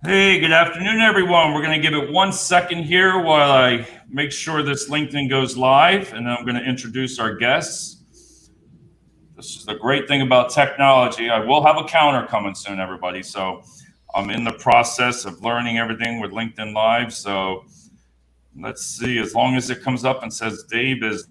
Hey, good afternoon, everyone. We're going to give it 1 second here while I make sure this LinkedIn goes live, and then I'm going to introduce our guests. This is the great thing about technology. I will have a counter coming soon, everybody. So I'm in the process of learning everything with LinkedIn Live. So let's see, as long as it comes up and says Dave is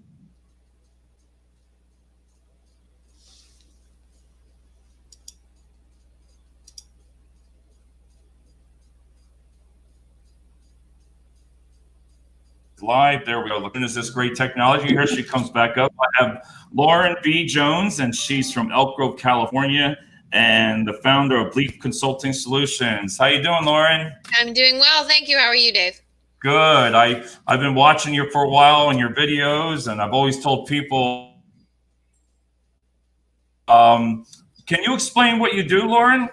live. There we go. Looking at this great technology. Here she comes back up. I have Lauren B. Jones, and she's from Elk Grove, California, and the founder of Leap Consulting Solutions. How you doing, Lauren? I'm doing well. Thank you. How are you, Dave? Good. I've been watching you for a while on your videos, and I've always told people, can you explain what you do, Lauren?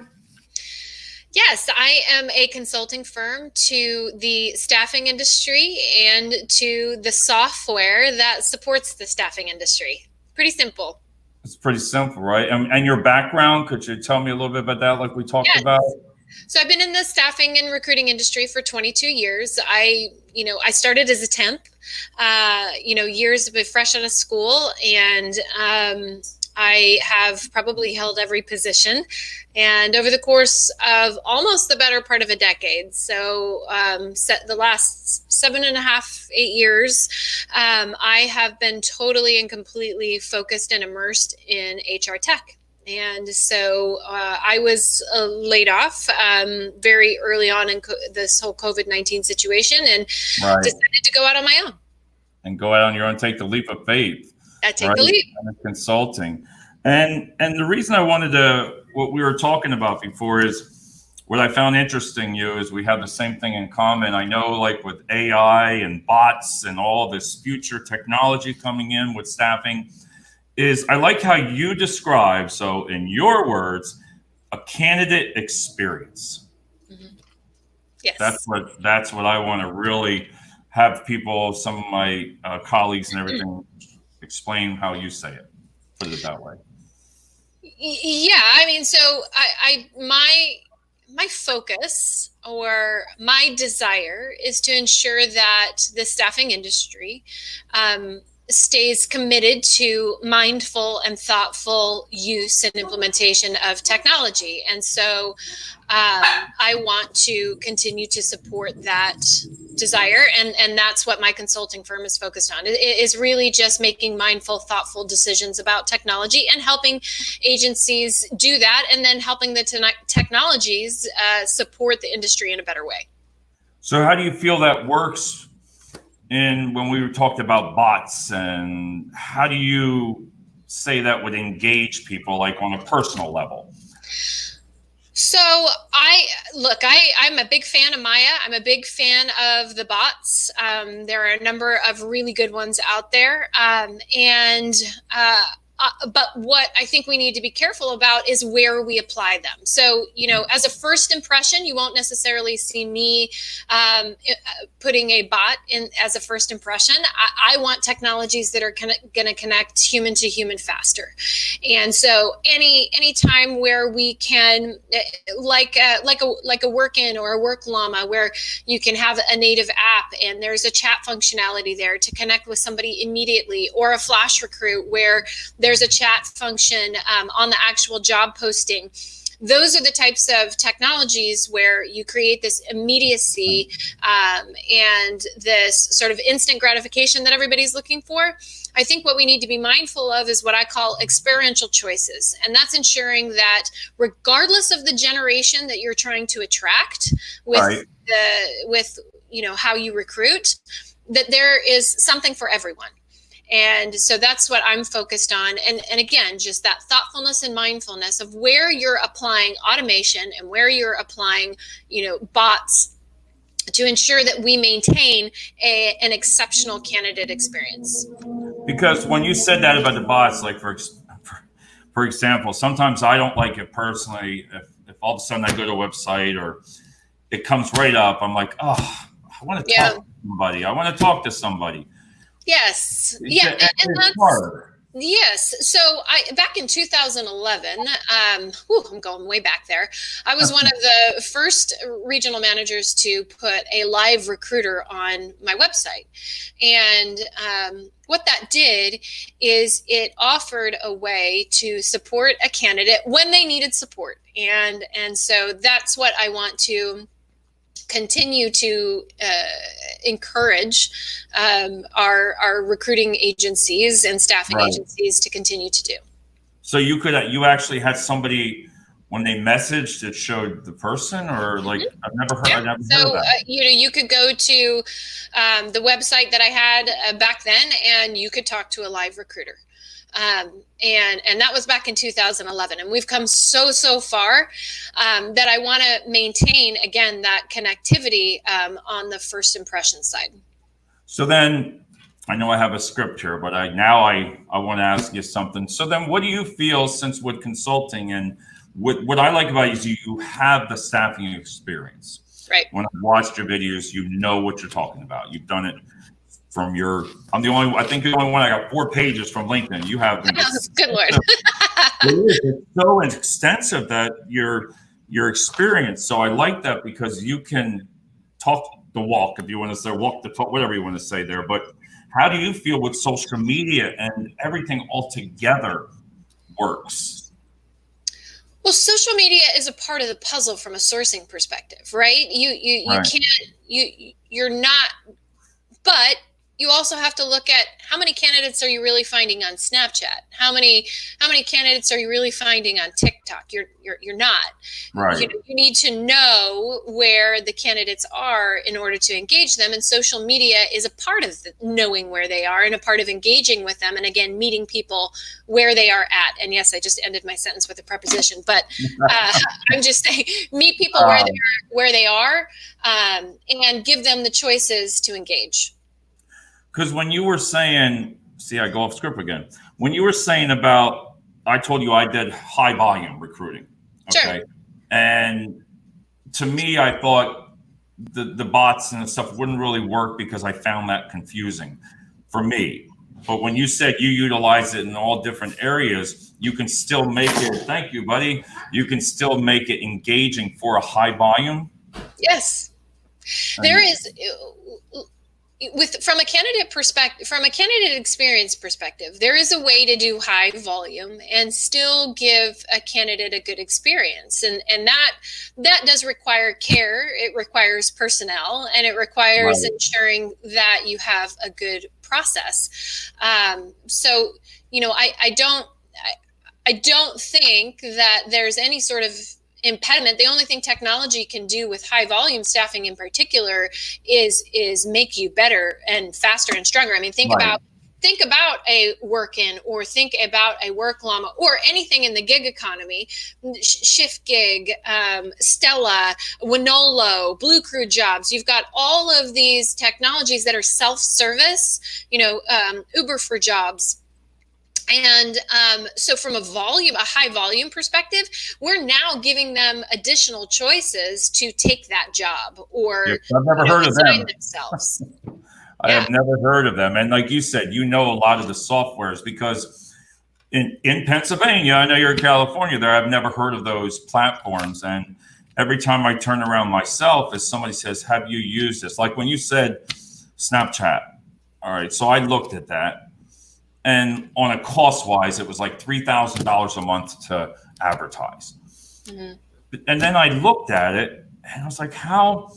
Yes, I am a consulting firm to the staffing industry and to the software that supports the staffing industry. Pretty simple. It's pretty simple, right? And your background, could you tell me a little bit about that, like we talked about? So I've been in the staffing and recruiting industry for 22 years. I started as a temp, years fresh out of school, and I have probably held every position, and over the course of almost the better part of a decade, so the last 7.5, 8 years, I have been totally and completely focused and immersed in HR tech. And so I was laid off very early on in this whole COVID-19 situation, and decided to go out on my own. And go out on your own, take the leap of faith. Take the leap. And consulting. And the reason I wanted to, what we were talking about before is, what I found interesting is we have the same thing in common. I know, like with AI and bots and all this future technology coming in with staffing, is I like how you describe, so in your words, a candidate experience. Mm-hmm. Yes. That's what I want to really have people, some of my colleagues and everything, explain how you say it. Put it that way. Yeah, I mean, so my focus or my desire is to ensure that the staffing industry stays committed to mindful and thoughtful use and implementation of technology. And so I want to continue to support that desire. And that's what my consulting firm is focused on. It is really just making mindful, thoughtful decisions about technology and helping agencies do that, and then helping the technologies support the industry in a better way. So how do you feel that works when we talked about bots, and how do you say that would engage people, like on a personal level? So I'm a big fan of Maya. I'm a big fan of the bots. There are a number of really good ones out there. But what I think we need to be careful about is where we apply them. So, as a first impression, you won't necessarily see me putting a bot in as a first impression. I want technologies that are going to connect human to human faster. And so any time where we can, like a Workin or a Work Llama, where you can have a native app and there's a chat functionality there to connect with somebody immediately, or a Flash Recruit where there's a chat function on the actual job posting. Those are the types of technologies where you create this immediacy and this sort of instant gratification that everybody's looking for. I think what we need to be mindful of is what I call experiential choices. And that's ensuring that regardless of the generation that you're trying to attract with how you recruit, that there is something for everyone. And so that's what I'm focused on. And again, just that thoughtfulness and mindfulness of where you're applying automation and where you're applying, bots to ensure that we maintain an exceptional candidate experience. Because when you said that about the bots, like for example, sometimes I don't like it personally. If all of a sudden I go to a website or it comes right up, I'm like, oh, I want to talk to somebody. I want to talk to somebody. Yes. Yeah. And that's hard. Yes. So back in 2011, I'm going way back there. I was one of the first regional managers to put a live recruiter on my website. And what that did is it offered a way to support a candidate when they needed support. And so that's what I want to continue to encourage our recruiting agencies and staffing agencies to continue to do. So you actually had somebody when they messaged it showed the person, or like I've never heard of that. You could go to the website that I had back then, and you could talk to a live recruiter. And that was back in 2011, and we've come so far that I want to maintain again that connectivity on the first impression side. So then, I know I have a script here, but I want to ask you something. So then, what do you feel, since with consulting, and what I like about you is you have the staffing experience. Right. When I've watched your videos, you know what you're talking about. You've done it. I think the only one I got 4 pages from LinkedIn. You have good Lord. It's so extensive that your experience. So I like that because you can talk the walk, if you want to say walk the talk, whatever you want to say there. But how do you feel with social media and everything all together works? Well, social media is a part of the puzzle from a sourcing perspective, right? You can't, you're not, but you also have to look at how many candidates are you really finding on Snapchat? How many candidates are you really finding on TikTok? You're not. Right. You need to know where the candidates are in order to engage them, and social media is a part of knowing where they are and a part of engaging with them, and again meeting people where they are at. And yes, I just ended my sentence with a preposition, but I'm just saying meet people where they are, and give them the choices to engage. Because when you were saying, see, I go off script again. When you were saying about, I told you I did high volume recruiting. Okay. Sure. And to me, I thought the bots and stuff wouldn't really work because I found that confusing for me. But when you said you utilize it in all different areas, you can still make it, thank you, buddy. You can still make it engaging for a high volume. Yes. There is. From a candidate perspective, from a candidate experience perspective, there is a way to do high volume and still give a candidate a good experience. And that does require care. It requires personnel, and it requires ensuring that you have a good process. So, I don't think that there's any sort of impediment. The only thing technology can do with high volume staffing in particular is make you better and faster and stronger. I mean, think about a Workin, or think about a Work Llama, or anything in the gig economy, Shift Gig, Stella, Winolo, Blue Crew Jobs. You've got all of these technologies that are self-service, Uber for Jobs. And so from a high volume perspective, we're now giving them additional choices to take that job or I've never heard of them themselves. I have never heard of them. And like you said, a lot of the softwares, because in Pennsylvania, I know you're in California there, I've never heard of those platforms. And every time I turn around myself, as somebody says, have you used this? Like when you said Snapchat. All right. So I looked at that. And on a cost-wise, it was like $3,000 a month to advertise. Mm-hmm. And then I looked at it, and I was like, how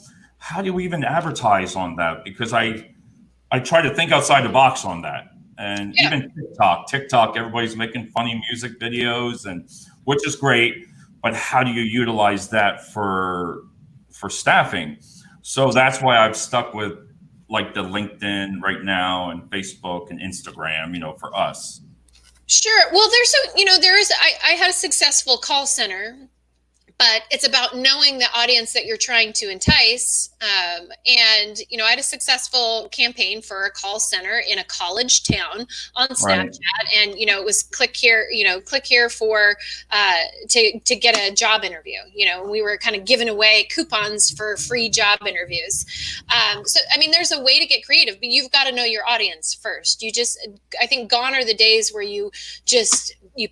do we even advertise on that? Because I try to think outside the box on that. And even TikTok, everybody's making funny music videos, and which is great. But how do you utilize that for staffing? So that's why I've stuck with like the LinkedIn right now, and Facebook and Instagram, for us. Sure. Well, I had a successful call center but it's about knowing the audience that you're trying to entice. And, I had a successful campaign for a call center in a college town on Snapchat. And, it was click here for, to get a job interview. We were kind of giving away coupons for free job interviews. So, there's a way to get creative, but you've got to know your audience first. I think gone are the days where you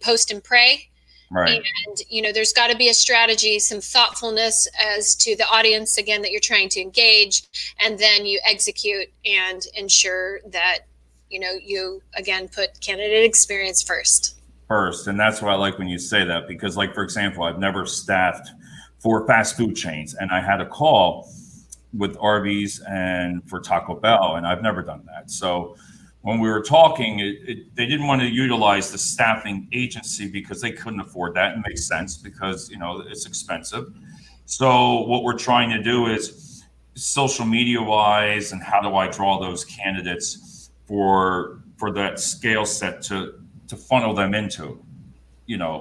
post and pray. Right. And, there's got to be a strategy, some thoughtfulness as to the audience, again, that you're trying to engage. And then you execute and ensure that, you, again, put candidate experience first. And that's why I like when you say that, because, like, for example, I've never staffed for fast food chains, and I had a call with Arby's and for Taco Bell, and I've never done that. So when we were talking, they didn't want to utilize the staffing agency because they couldn't afford that. And it makes sense because, it's expensive. So what we're trying to do is social media wise, and how do I draw those candidates for that scale set to funnel them into,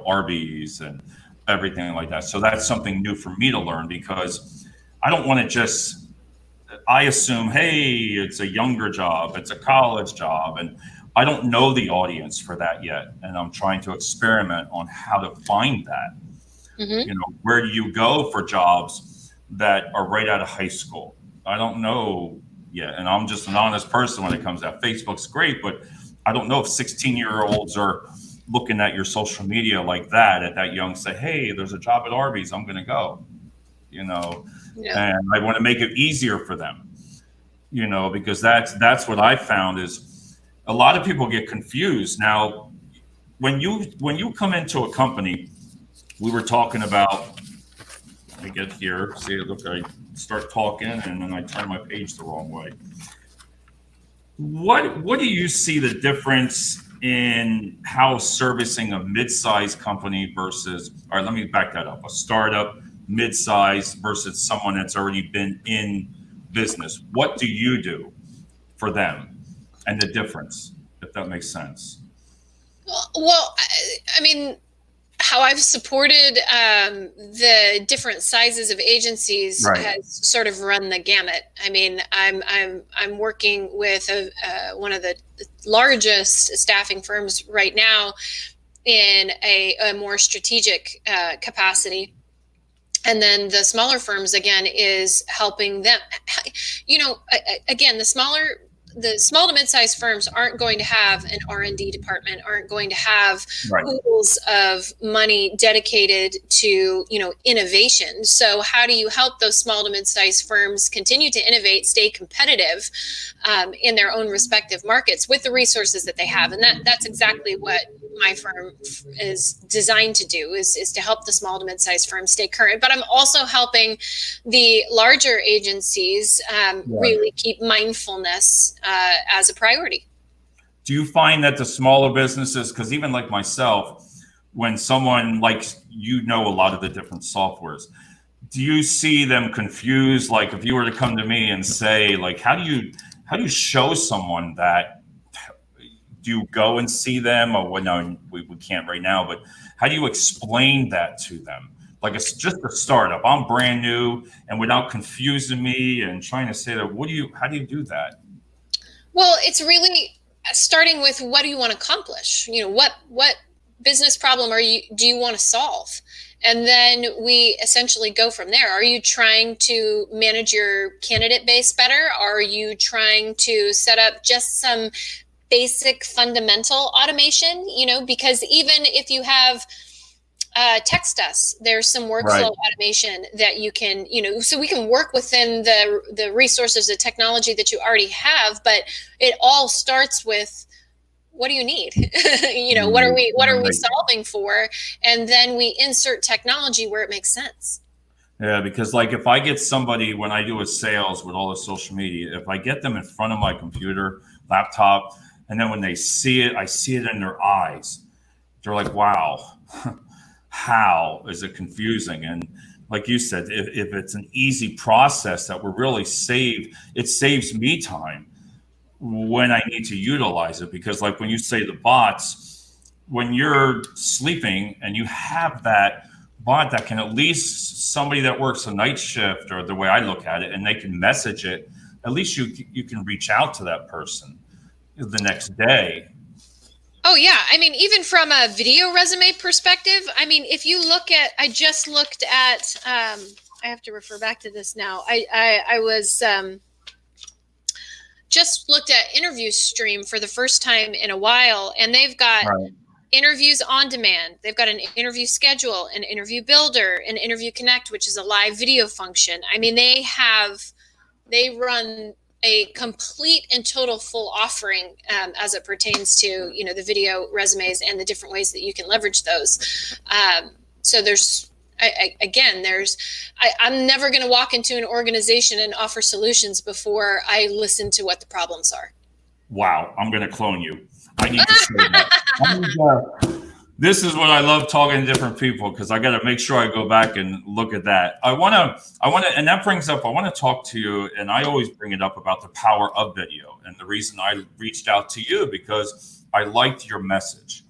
Arby's and everything like that. So that's something new for me to learn, because I don't want to I assume, hey, it's a younger job, it's a college job, and I don't know the audience for that yet. And I'm trying to experiment on how to find that. Mm-hmm. Where do you go for jobs that are right out of high school? I don't know yet. And I'm just an honest person when it comes to that. Facebook's great, but I don't know if 16-year-olds are looking at your social media like that at that young, say, hey, there's a job at Arby's, I'm going to go, Yeah. And I want to make it easier for them, because that's what I found is a lot of people get confused. Now, when you come into a company, we were talking about, let me get here, see, look, I start talking and then I turn my page the wrong way. What do you see the difference in how servicing a mid-sized company versus, all right, let me back that up, a startup, mid-size versus someone that's already been in business? What do you do for them, and the difference, if that makes sense? Well, how I've supported the different sizes of agencies has sort of run the gamut. I'm working with one of the largest staffing firms right now in a more strategic capacity. And then the smaller firms, again, is helping them. Again, the small to mid-sized firms aren't going to have an R&D department, aren't going to have pools of money dedicated to, innovation. So how do you help those small to mid-sized firms continue to innovate, stay competitive in their own respective markets with the resources that they have? And that's exactly what my firm is designed to do, is to help the small to mid-sized firms stay current. But I'm also helping the larger agencies really keep mindfulness as a priority. Do you find that the smaller businesses, because even like myself, when someone likes, a lot of the different softwares, do you see them confused? Like if you were to come to me and say, like, how do you show someone that? Do you go and see them? Or well, no, we can't right now, but how do you explain that to them? Like, it's just a startup, I'm brand new, and without confusing me and trying to say that, how do you do that? Well, it's really starting with, what do you want to accomplish? What business problem do you want to solve? And then we essentially go from there. Are you trying to manage your candidate base better? Are you trying to set up just some basic fundamental automation? Because even if you have text us, there's some workflow automation that you can, so we can work within the resources, the technology that you already have, but it all starts with, what do you need? What are we solving for? And then we insert technology where it makes sense. Yeah, because like if I get somebody, when I do a sales with all the social media, if I get them in front of my computer, laptop, and then when they see it, I see it in their eyes. They're like, wow, how is it confusing? And like you said, if it's an easy process that will really it saves me time when I need to utilize it. Because like when you say the bots, when you're sleeping and you have that bot that can at least somebody that works a night shift, or the way I look at it, and they can message it, at least you can reach out to that person the next day. Oh yeah, I mean, even from a video resume perspective, I mean, if you look at, I just looked at, I have to refer back to this now. I was just looked at Interview Stream for the first time in a while, and they've got interviews on demand. They've got an interview schedule, an interview builder, an interview connect, which is a live video function. I mean, they run a complete and total full offering as it pertains to, you know, the video resumes and the different ways that you can leverage those. So there's, I'm never going to walk into an organization and offer solutions before I listen to what the problems are. Wow, I'm going to clone you. I need to say that. This is what I love, talking to different people, because I got to make sure I go back and look at that. I want to, and that brings up, I want to talk to you, and I always bring it up about the power of video. And the reason I reached out to you, because I liked your message.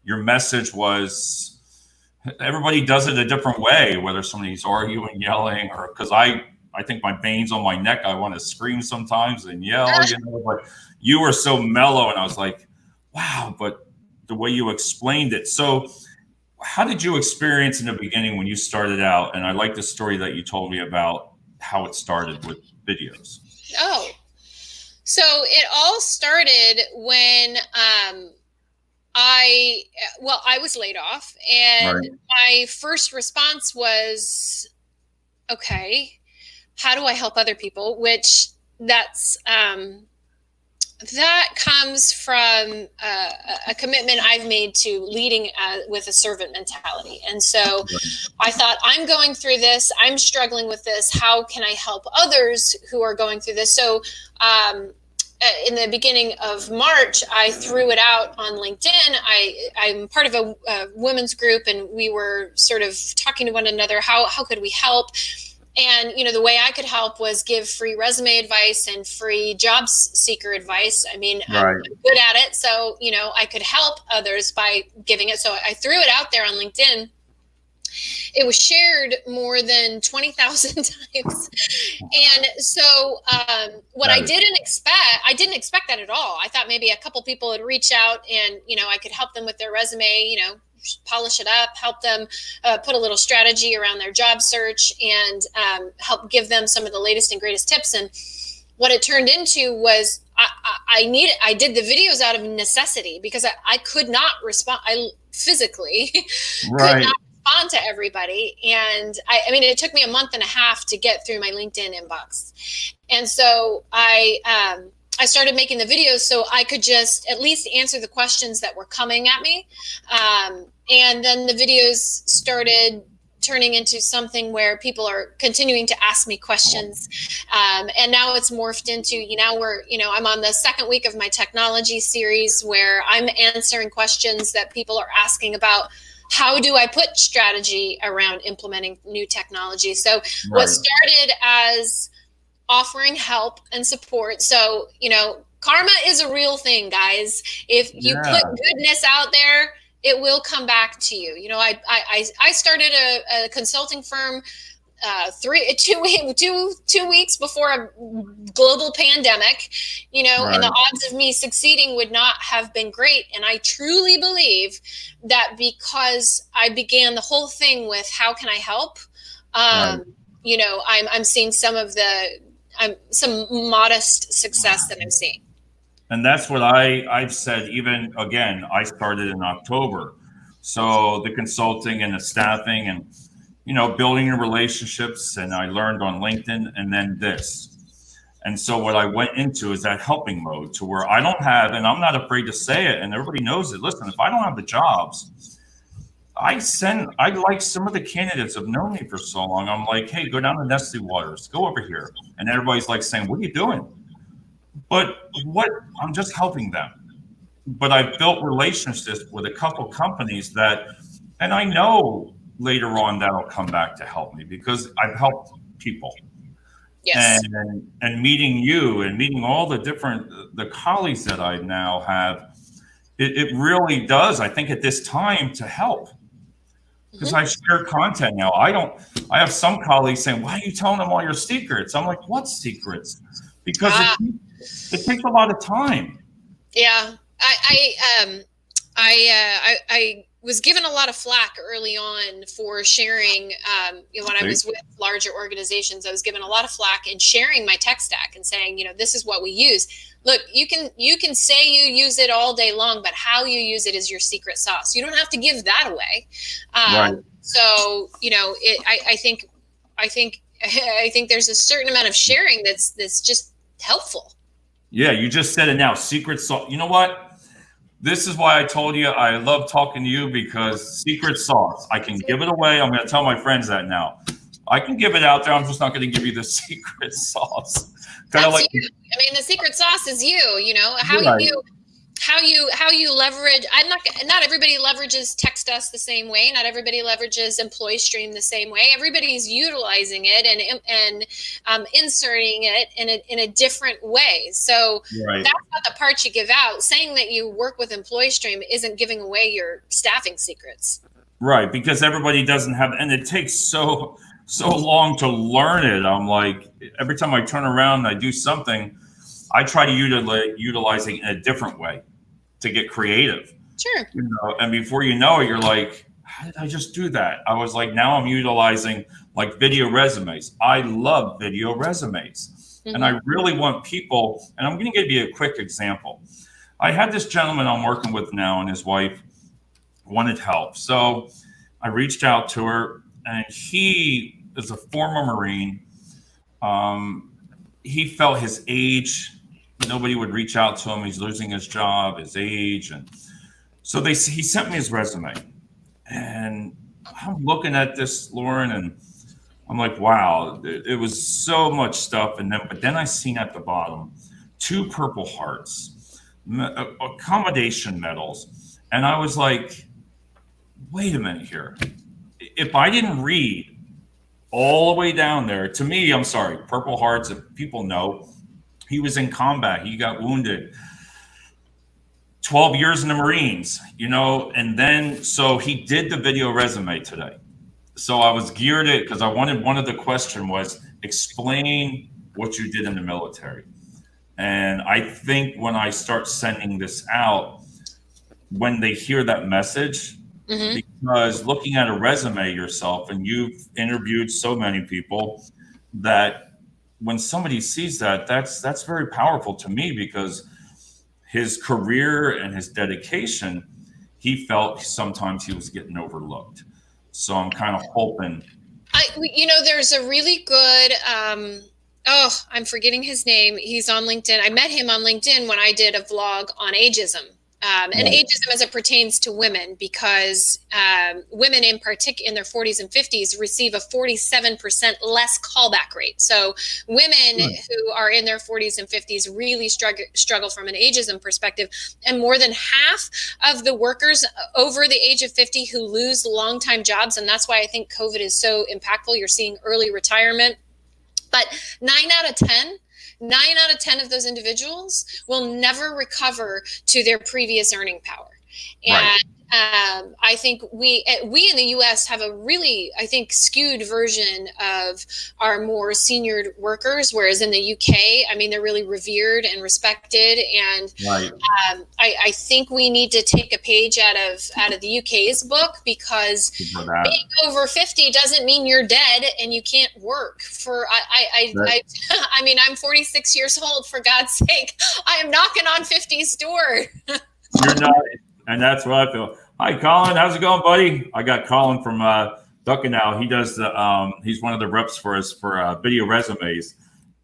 Your message was, everybody does it a different way, whether somebody's arguing, yelling, or because I think my veins on my neck, I want to scream sometimes and yell, you know, but you were so mellow, and I was like, wow, but the way you explained it. So how did you experience in the beginning when you started out? And I like the story that you told me about how it started with videos. Oh, so it all started when I was laid off, and my first response was, okay, how do I help other people? Which that comes from a commitment I've made to leading with a servant mentality. And so I thought, I'm going through this, I'm struggling with this. How can I help others who are going through this? So in the beginning of March, I threw it out on LinkedIn. I'm part of a women's group, and we were sort of talking to one another. How could we help? And, you know, the way I could help was give free resume advice and free job seeker advice. I mean, I'm good at it. So, you know, I could help others by giving it. So I threw it out there on LinkedIn. It was shared more than 20,000 times. And so what I didn't expect that at all. I thought maybe a couple people would reach out and, you know, I could help them with their resume, you know, polish it up, help them put a little strategy around their job search, and help give them some of the latest and greatest tips. And what it turned into was I did the videos out of necessity, because I could not respond. I physically could not respond to everybody. And I mean, it took me a month and a half to get through my LinkedIn inbox. And so I started making the videos so I could just at least answer the questions that were coming at me. And then the videos started turning into something where people are continuing to ask me questions. And now it's morphed into, I'm on the second week of my technology series, where I'm answering questions that people are asking about. How do I put strategy around implementing new technology? So what started as offering help and support. So, you know, karma is a real thing, guys. If you put goodness out there, it will come back to you. You know, I started a consulting firm 2 weeks before a global pandemic, you know, and the odds of me succeeding would not have been great. And I truly believe that because I began the whole thing with how can I help, you know, I'm seeing some modest success that I'm seeing. And that's what I've said. Even again, I started in October. So the consulting and the staffing and, you know, building the relationships, and I learned on LinkedIn, and then this. And so what I went into is that helping mode, to where I don't have, and I'm not afraid to say it, and everybody knows it. Listen, if I don't have the jobs, I like some of the candidates have known me for so long. I'm like, hey, go down to Nestle Waters, go over here. And everybody's like saying, what are you doing? But I'm just helping them. But I've built relationships with a couple companies that, and I know later on that'll come back to help me, because I've helped people. Yes. And meeting you and meeting all the colleagues that I now have, it really does, I think, at this time, to help. because I share content now. I have some colleagues saying, why are you telling them all your secrets? I'm like, what secrets? Because it takes a lot of time. Yeah. I was given a lot of flack early on for sharing, when I was with larger organizations. I was given a lot of flack in sharing my tech stack and saying, this is what we use. Look, you can say you use it all day long, but how you use it is your secret sauce. You don't have to give that away. Right. So, I think there's a certain amount of sharing that's just helpful. Yeah, you just said it now. Secret sauce. You know what? This is why I told you I love talking to you, because secret sauce. I can give it away. I'm going to tell my friends that now. I can give it out there. I'm just not going to give you the secret sauce. Kind of like, you. I mean, the secret sauce is you. How you leverage. Not everybody leverages Text Us the same way. Not everybody leverages Employee Stream the same way. Everybody's utilizing it and inserting it in a different way. So that's not the part you give out. Saying that you work with Employee Stream isn't giving away your staffing secrets. Right, because everybody doesn't have, and it takes so long to learn it. I'm like, every time I turn around and I do something, I try to utilize it in a different way to get creative. Sure. And before you know it, you're like, how did I just do that? I was like, now I'm utilizing like video resumes. I love video resumes. Mm-hmm. And I really want people, and I'm going to give you a quick example. I had this gentleman I'm working with now, and his wife wanted help. So I reached out to her, and he is a former Marine. He felt his age, nobody would reach out to him. He's losing his job, his age. And so he sent me his resume. And I'm looking at this, Lauren, and I'm like, wow, it was so much stuff. But then I seen at the bottom 2 Purple Hearts, accommodation medals. And I was like, wait a minute here. If I didn't read all the way down there, to me, I'm sorry, Purple Hearts, if people know, he was in combat. He got wounded. 12 years in the Marines, and then, so he did the video resume today. So I was geared it because one of the question was, explain what you did in the military. And I think when I start sending this out, when they hear that message, mm-hmm. because looking at a resume yourself, and you've interviewed so many people, that when somebody sees that, that's very powerful to me, because his career and his dedication, he felt sometimes he was getting overlooked. So I'm kind of hoping. There's a really good, I'm forgetting his name. He's on LinkedIn. I met him on LinkedIn when I did a vlog on ageism. And ageism as it pertains to women, because women in particular in their 40s and 50s receive a 47% less callback rate. So women who are in their 40s and 50s really struggle from an ageism perspective. And more than half of the workers over the age of 50 who lose long-time jobs, and that's why I think COVID is so impactful. You're seeing early retirement. But 9 out of 10 of those individuals will never recover to their previous earning power. And I think we in the U.S. have a really, skewed version of our more senior workers, whereas in the U.K., they're really revered and respected. And I think we need to take a page out of the U.K.'s book, because being over 50 doesn't mean you're dead and you can't work. I'm 46 years old, for God's sake. I am knocking on 50's door. You're not, and that's what I feel. Hi, Colin. How's it going, buddy? I got Colin from Duckenow. He does he's one of the reps for us for video resumes,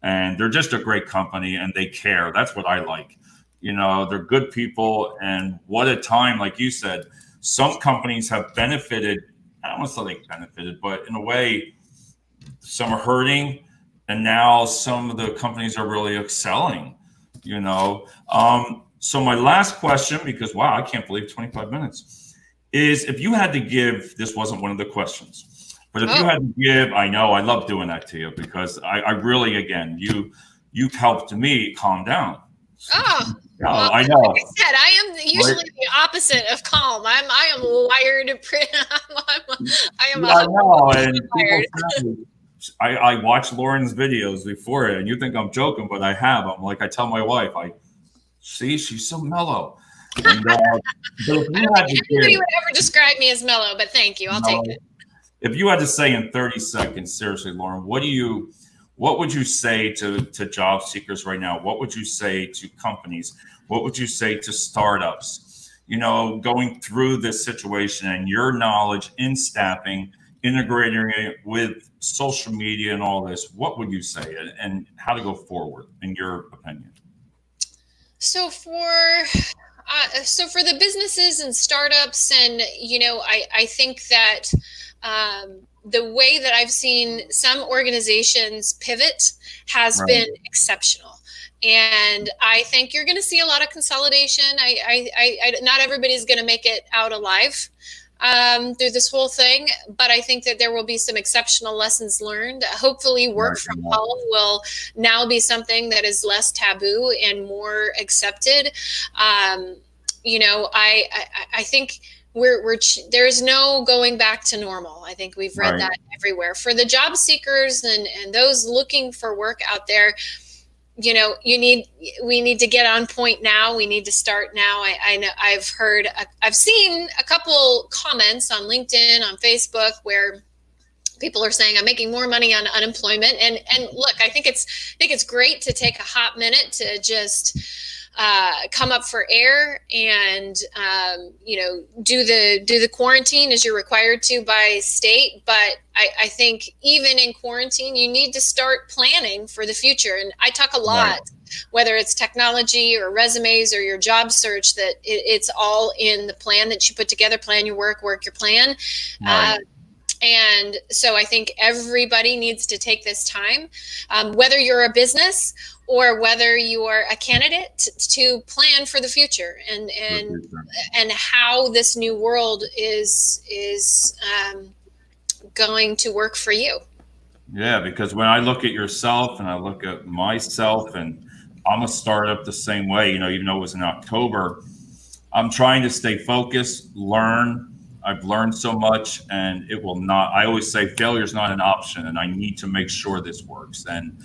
and they're just a great company, and they care. That's what I like. They're good people, and what a time, like you said. Some companies have benefited. I don't want to say they benefited, but in a way, some are hurting, and now some of the companies are really excelling. So my last question, because wow, I can't believe 25 minutes, is if you had to give, this wasn't one of the questions, but if you had to give, I know I love doing that to you, because I really, again, you helped me calm down. No, I know. Like I said, I am usually the opposite of calm. I am wired. I am I know, and wired. people say, I watch Lauren's videos before it, and you think I'm joking, but I have. I'm like, I tell my wife, I see she's so mellow. And, but if I you don't had think to anybody give, would ever describe me as mellow, but thank you. I'll take it. if you had to say in 30 seconds, seriously, Lauren, what would you say to job seekers right now? What would you say to companies? What would you say to startups? Going through this situation and your knowledge in staffing, integrating it with social media and all this, what would you say and how to go forward in your opinion? So for the businesses and startups, and I think that the way that I've seen some organizations pivot has been exceptional. And I think you're going to see a lot of consolidation. Not everybody's going to make it out alive through this whole thing, but I think that there will be some exceptional lessons learned. Hopefully, work from home will now be something that is less taboo and more accepted. I think there's no going back to normal. I think we've read that everywhere. For the job seekers and those looking for work out there, we need to get on point now. We need to start now. I know I've seen a couple comments on LinkedIn, on Facebook, where people are saying I'm making more money on unemployment. And look, I think it's great to take a hot minute to just come up for air and do the quarantine as you're required to by state. But I think even in quarantine, you need to start planning for the future. And I talk a lot, whether it's technology or resumes or your job search, that it's all in the plan that you put together. Plan your work your plan. And so I think everybody needs to take this time, whether you're a business or whether you are a candidate, to plan for the future and how this new world is going to work for you. Yeah, because when I look at yourself and I look at myself, and I'm a startup the same way, even though it was in October, I'm trying to stay focused, learn. I've learned so much, and I always say failure is not an option, and I need to make sure this works. And,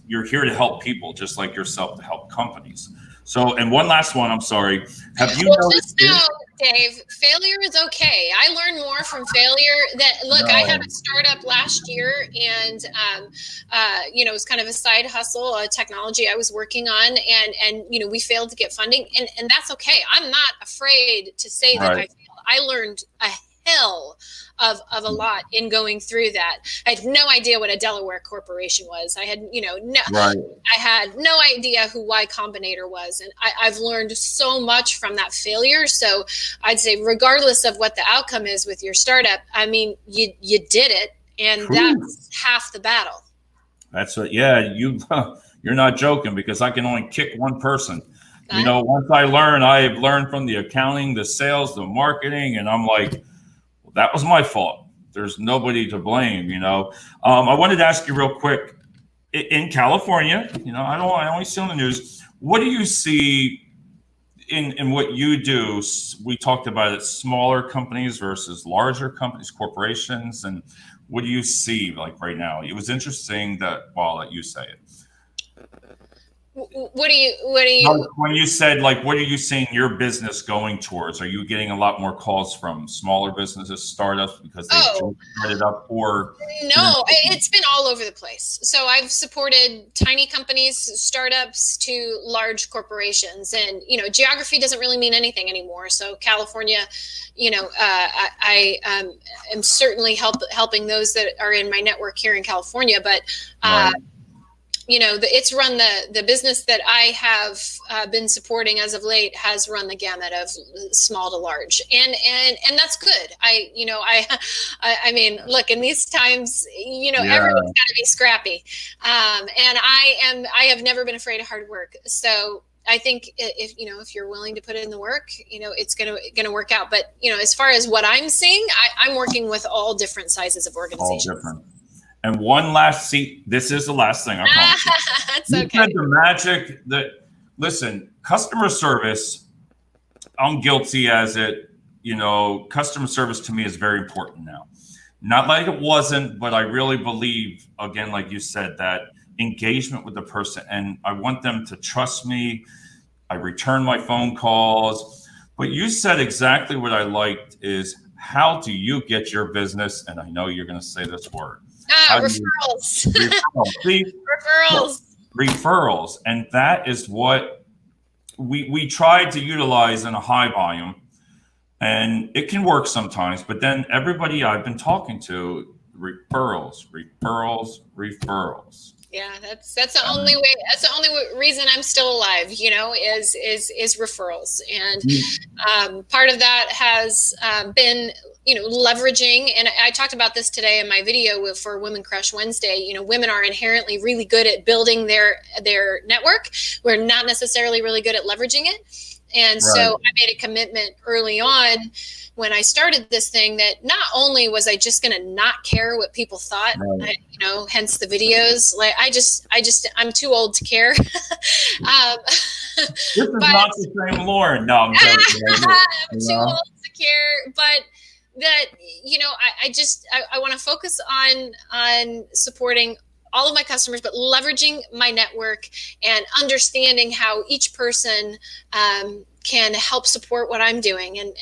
you're here to help people just like yourself, to help companies. So, and one last one, I'm sorry. Have you noticed? Just know, Dave, failure is okay. I learned more from failure. I had a startup last year, and it was kind of a side hustle, a technology I was working on, and we failed to get funding, and that's okay. I'm not afraid to say that I failed. I learned a hell of a lot in going through that. I had no idea what a Delaware corporation was. I had, I had no idea who Y Combinator was. And I've learned so much from that failure. So I'd say, regardless of what the outcome is with your startup, I mean, you did it, and that's half the battle. That's what, you're not joking, because I can only kick one person. Once I've learned from the accounting, the sales, the marketing, and I'm like, that was my fault. There's nobody to blame, I wanted to ask you real quick, in California, I only see on the news, what do you see in what you do? We talked about it, smaller companies versus larger companies, corporations, and what do you see like right now? It was interesting that, well, I'll let you say it. What do you when you said, like, what are you seeing your business going towards? Are you getting a lot more calls from smaller businesses, startups, because they started up, or no? It's been all over the place. So I've supported tiny companies, startups, to large corporations, and geography doesn't really mean anything anymore. So California, I am certainly helping those that are in my network here in California, but it's run the business that I have been supporting as of late has run the gamut of small to large, and that's good. I mean, look, in these times, everyone's got to be scrappy, and I have never been afraid of hard work. So I think if you're willing to put in the work, it's gonna work out. But as far as what I'm seeing, I'm working with all different sizes of organizations. All different. And one last seat. This is the last thing I promise you. That's You okay. said the magic that, listen, customer service, I'm guilty as it, customer service to me is very important now. Not like it wasn't, but I really believe, again, like you said, that engagement with the person, and I want them to trust me. I return my phone calls. But you said exactly what I liked is, how do you get your business? And I know you're going to say this word. Referrals. Referrals. See, Referrals. Referrals. And that is what we tried to utilize in a high volume. And it can work sometimes, but then everybody I've been talking to, referrals. Yeah, that's the only way. That's the only reason I'm still alive. Is referrals, and part of that has been leveraging. And I talked about this today in my video for Women Crush Wednesday. Women are inherently really good at building their network. We're not necessarily really good at leveraging it. And so I made a commitment early on when I started this thing that not only was I just going to not care what people thought, hence the videos. Like I'm too old to care. This is not the same Lauren. No, I'm joking. I'm too old to care, but that I want to focus on supporting all of my customers, but leveraging my network and understanding how each person can help support what I'm doing, and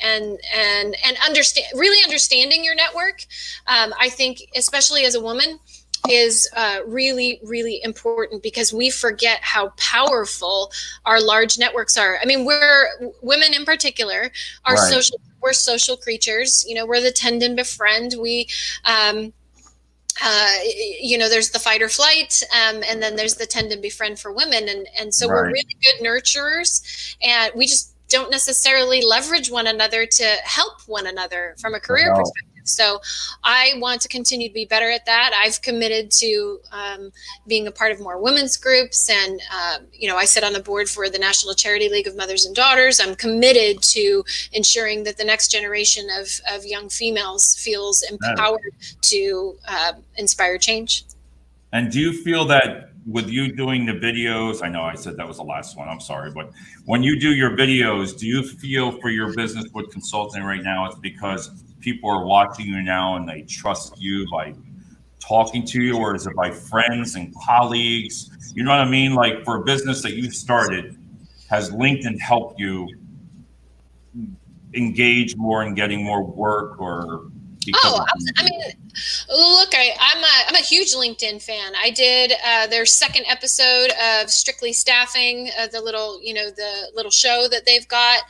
understanding your network. I think, especially as a woman, is really, really important, because we forget how powerful our large networks are. I mean, women in particular are we're social creatures. We're the tend and befriend. There's the fight or flight, and then there's the tend and befriend for women. And so we're really good nurturers, and we just don't necessarily leverage one another to help one another from a career perspective. So I want to continue to be better at that. I've committed to being a part of more women's groups. And, I sit on the board for the National Charity League of Mothers and Daughters. I'm committed to ensuring that the next generation of young females feels empowered to inspire change. And do you feel that with you doing the videos, I know I said that was the last one, I'm sorry, but when you do your videos, do you feel for your business with consulting right now, it's because people are watching you now and they trust you by talking to you, or is it by friends and colleagues? You know what I mean? Like, for a business that you started, has LinkedIn helped you engage more in getting more work, or? Look, I'm a huge LinkedIn fan. I did their second episode of Strictly Staffing, the little show that they've got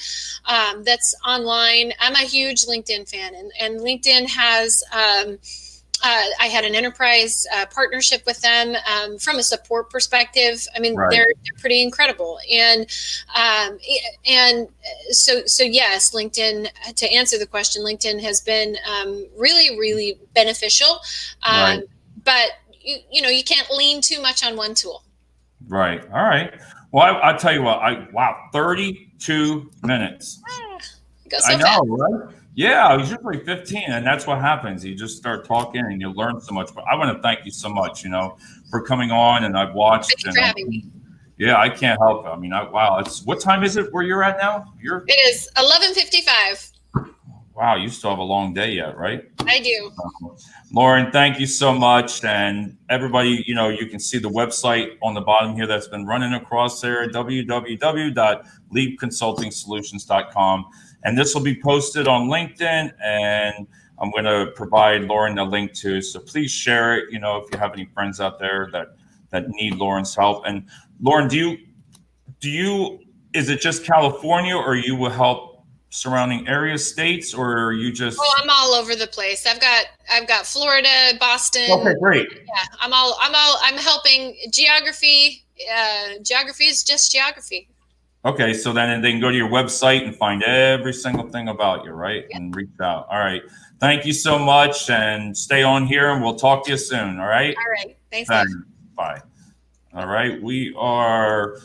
that's online. I'm a huge LinkedIn fan, and LinkedIn has. I had an enterprise partnership with them from a support perspective. I mean, they're pretty incredible, and so yes, LinkedIn. To answer the question, LinkedIn has been really, really beneficial. But you can't lean too much on one tool. Right. All right. Well, I'll tell you what. 32 minutes. I know, right? Yeah, it was usually 15, and that's what happens. You just start talking and you learn so much. But I want to thank you so much, for coming on, and I've watched. Thank you for having me. Yeah, I can't help it. I mean, what time is it where you're at now? It is 11:55. Wow, you still have a long day yet, right? I do. Lauren, thank you so much. And everybody, you can see the website on the bottom here that's been running across there, www.leapconsultingsolutions.com. And this will be posted on LinkedIn, and I'm going to provide Lauren the link too. So please share it, if you have any friends out there that need Lauren's help. And Lauren, is it just California, or you will help surrounding areas, states, or are you just? Oh, I'm all over the place. I've got Florida, Boston. Okay, great. Yeah, I'm helping geography. Geography is just geography. Okay, so then they can go to your website and find every single thing about you, right? Yep. And reach out. All right. Thank you so much, and stay on here, and we'll talk to you soon. All right. All right. Thanks. Bye. All right. We are